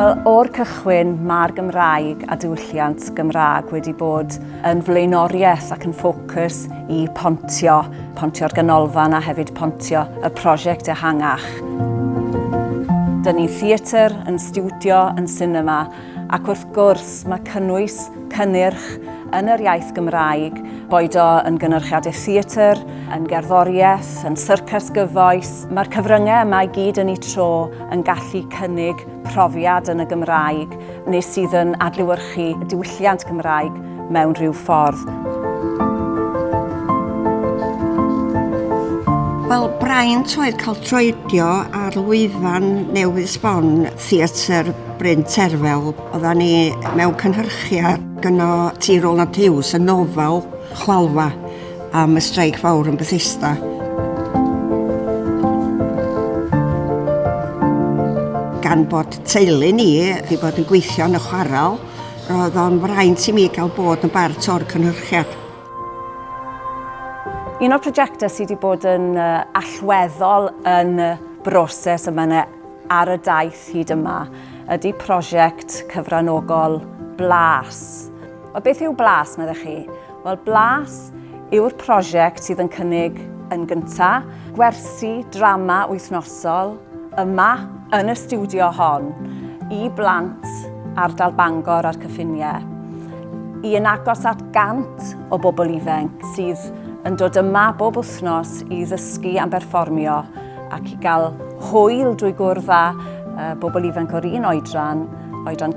Wel, o'r cychwyn, mae'r Gymraeg a diwylliant Gymraeg wedi bod yn flaenoriaeth ac yn ffocws i Pontio, Pontio'r ganolfan a hefyd Pontio y prosiect ehangach. Dyn ni'n theatr, yn stiwdio, yn sinema, ac wrth gwrs mae cynnwys cynnyrch yn yr iaith Gymraeg, boed o yn gynnyrchiadau theatr, yn gerddoriaeth, yn syrcas gyfoes. Mae'r cyfryngau yma i gyd yn eu tro yn gallu cynnig profiad yn y Gymraeg, neu sydd yn adlewyrchu y diwylliant Gymraeg mewn rhyw ffordd. Wel, braint oedd cael troedio ar lwyfan newydd sbon theatr Bryn Terfel. Oeddan ni mewn cynhyrchiad gyno T. Rowland Hughes, y nofel chwalfa am y streic fawr yn Bethesda. Gan bod teulu ni wedi bod yn gweithio yn y chwaral, roedd o'n fraint i mi gael bod yn bart o'r cynhyrchiad. Un o'r prosiectau sydd wedi bod yn allweddol yn y broses yma ar y daith hyd yma ydy prosiect cyfranogol blas. O beth yw blas, meddech chi? Wel, blas yw'r prosiect sydd yn cynnig yn gyntaf gwersi drama wythnosol yma yn y stiwdio hon i blant ardal Bangor a'r cyffiniau, i yn agos at 100 o bobl ifanc sydd yn dod yma bob wythnos i ddysgu am berfformio ac i gael hwyl drwy gwrdd â bobl ifanc o'r un oedran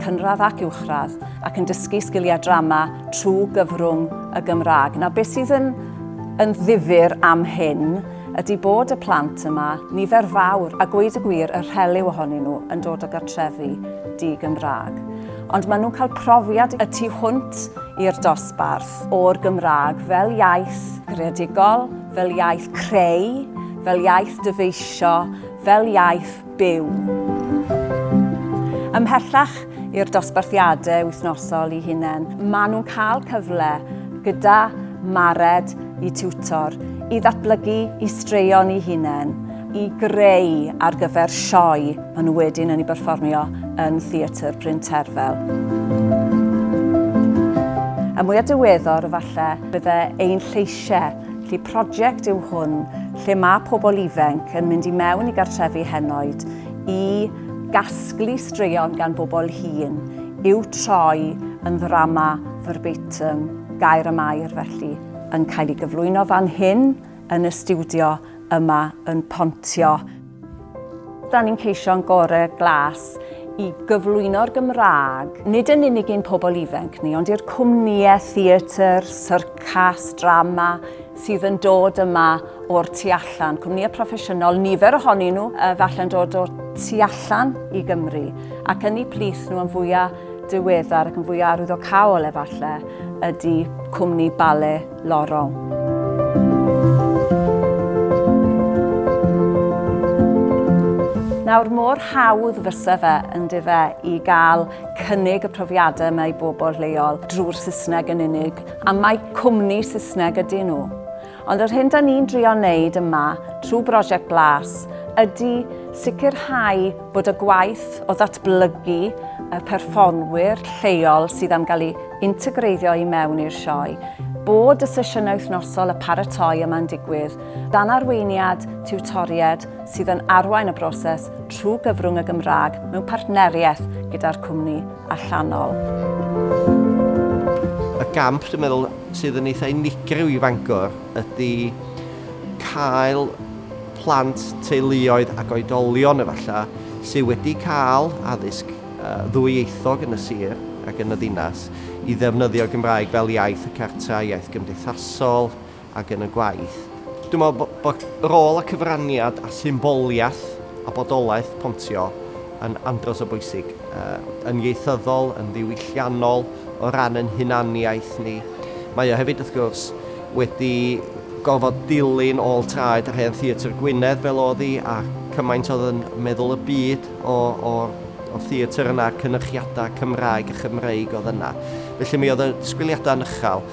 cynradd ac uwchradd, ac yn dysgu sgiliau drama trwy gyfrwng y Gymraeg. Nawr, beth sydd yn ddifyr am hyn ydy bod y plant yma, nifer fawr, a gweud y gwir, y rheliw ohonyn nhw yn dod o gartrefi di-Gymraeg. Ond maen nhw'n cael profiad y tu hwnt i'r dosbarth o'r Gymraeg fel iaith greadigol, fel iaith creu, fel iaith dyfeisio, fel iaith byw. Ymhellach i'r dosbarthiadau wythnosol eu hunain, maen nhw'n cael cyfle gyda mared i tiwtor, i ddatblygu i straeon eu hunain, i greu ar gyfer sioe maen nhw wedyn yn ei berfformio yn theatr Bryn Terfel. Y mwyaf diweddar efallai bydde ein lleisiau, lle prosiect yw hwn, lle mae pobl ifanc yn mynd i mewn i gartrefi henoed i gasglu straeon gan bobl hŷn, i'w troi yn ddrama verbatim, gair y mair felly, yn cael ei gyflwyno fan hyn yn y stiwdio yma yn Pontio. Da ni'n ceisio'n gorau glas i gyflwyno'r Gymraeg, nid yn unig ein pobl ifanc ni, ond i'r cwmnïau theatr, syrcas, drama sydd yn dod yma o'r tu allan. Cwmnïau proffesiynol, nifer ohonyn nhw falle'n dod o'r tu allan i Gymru, ac yn eu plith nhw yn fwyaf diweddar ac yn fwyaf arwyddocaol efallai ydy cwmni bale lorol. Nawr, mor hawdd fysa fe yn dife i gael cynnig y profiadau yma i bobl leol drwy'r Saesneg yn unig, a mae cwmni Saesneg ydyn nhw. Ond yr hyn da ni'n drio wneud yma trwy brosiect blas ydy sicrhau bod y gwaith o ddatblygu y perfformwyr lleol sydd am gael ei integreiddio i mewn i'r sioe, bod y sesiynau wythnosol y paratoi yma'n digwydd dan arweiniad tiwtoried sydd yn arwain y broses trwy gyfrwng y Gymraeg mewn partneriaeth gyda'r cwmni allanol. Y gamp, dwi'n meddwl, sydd yn eitha unigryw i Fangor ydy cael plant, teuluoedd ac oedolion efallai sydd wedi cael addysg ddwyieithog yn y sir ac yn y ddinas i ddefnyddio Gymraeg fel iaith y cartra, iaith gymdeithasol ac yn y gwaith. Dwi'n meddwl bod rôl y cyfraniad a symboliaeth a bodolaeth Pontio yn andros o bwysig, yn ieithyddol, yn ddiwylliannol, o ran yn hunaniaeth ni. Mae o hefyd, wrth gwrs, wedi gorfod dilyn ôl traed ar hen theatr Gwynedd fel oedd hi, a cymaint oedd yn meddwl y byd o theatr yna, cynyrchiadau Cymraeg a Chymreig oedd yna. Felly mi oedd y disgwyliadau yn uchel,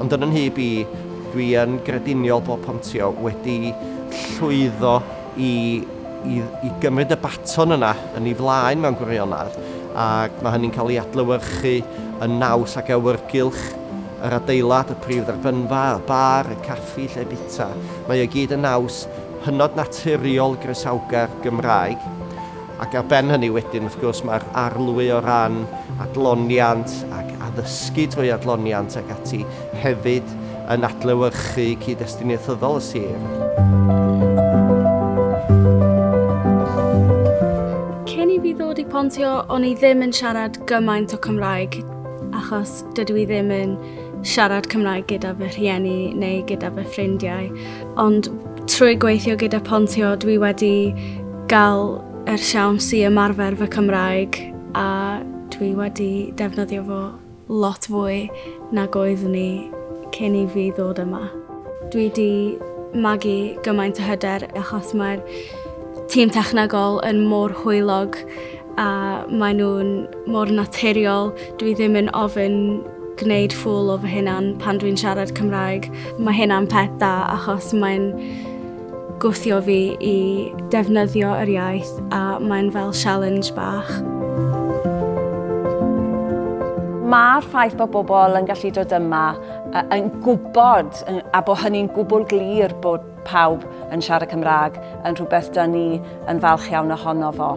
ond yn hyb i, dwi yn grediniol bod Pontio wedi llwyddo i gymryd y baton yna yn ei flaen mewn gwirionadd ac mae hynny'n cael ei adlewyrchu yn naws ac awyrgylch yr adeilad, y prif ddarbynfa, y bar, y caffi, lle bita. Mae o gyd yn naws hynod naturiol gresawgar Gymraeg. Ac ar ben hynny wedyn, wrth gwrs, mae'r arlwy o ran adloniant ac addysgu drwy adloniant ac ati hefyd yn adlewyrchu cyd-destun ieithyddol y sir. Cyn i fi ddod i Pontio, o'n i ddim yn siarad gymaint o Cymraeg, achos dydw i ddim yn siarad Cymraeg gyda fy rhieni neu gyda fy ffrindiau. Ond trwy gweithio gyda Pontio, dwi wedi gael yr siawns i ymarfer fy Cymraeg a dwi wedi defnyddio fo lot fwy nag oeddwn i cyn i fi ddod yma. Dwi wedi magu gymaint o hyder achos mae'r tîm technegol yn mor hwylog a maen nhw'n mor naturiol. Dwi ddim yn ofyn gwneud ffwl o fy hunan pan dwi'n siarad Cymraeg. Mae hynna'n peth da achos mae'n gwthio fi i defnyddio yr iaith a mae'n fel challenge bach. Mae'r ffaith bod bobl yn gallu dod yma yn gwybod a bod hynny'n gwbl glir bod pawb yn siarad Cymraeg yn rhywbeth dyn ni yn falch iawn ohono fo.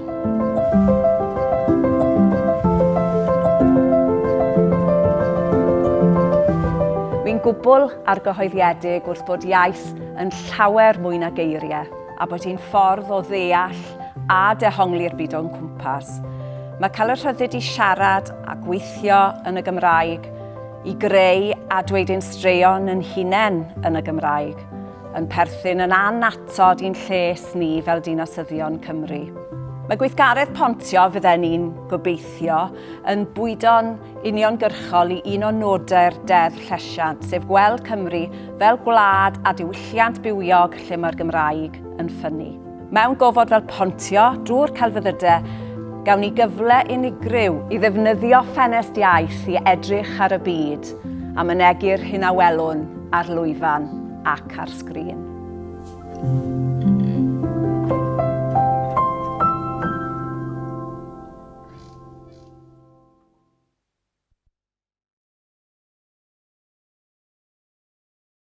Wy'n gwbl argyhoeddiedig wrth bod iaith yn llawer mwy na geiriau a bod hi'n ffordd o ddeall a dehongli'r byd o'n cwmpas. Mae cael y rhyddid i siarad a gweithio yn y Gymraeg, i greu a dweud ein straeon yn hunain yn y Gymraeg, yn perthyn yn annatod i'n lles ni fel dinasyddion Cymru. Mae gweithgaredd Pontio fydden ni'n gobeithio yn bwydo'n uniongyrchol i un o nodau'r Deddf Llesiant, sef gweld Cymru fel gwlad a diwylliant bywiog lle mae'r Gymraeg yn ffynnu. Mewn gofod fel Pontio, drwy'r celfyddydau, gawn ni gyfle unigryw i ddefnyddio ffenest iaith i edrych ar y byd a mynegu'r hunawelwn ar lwyfan ac ar sgrin.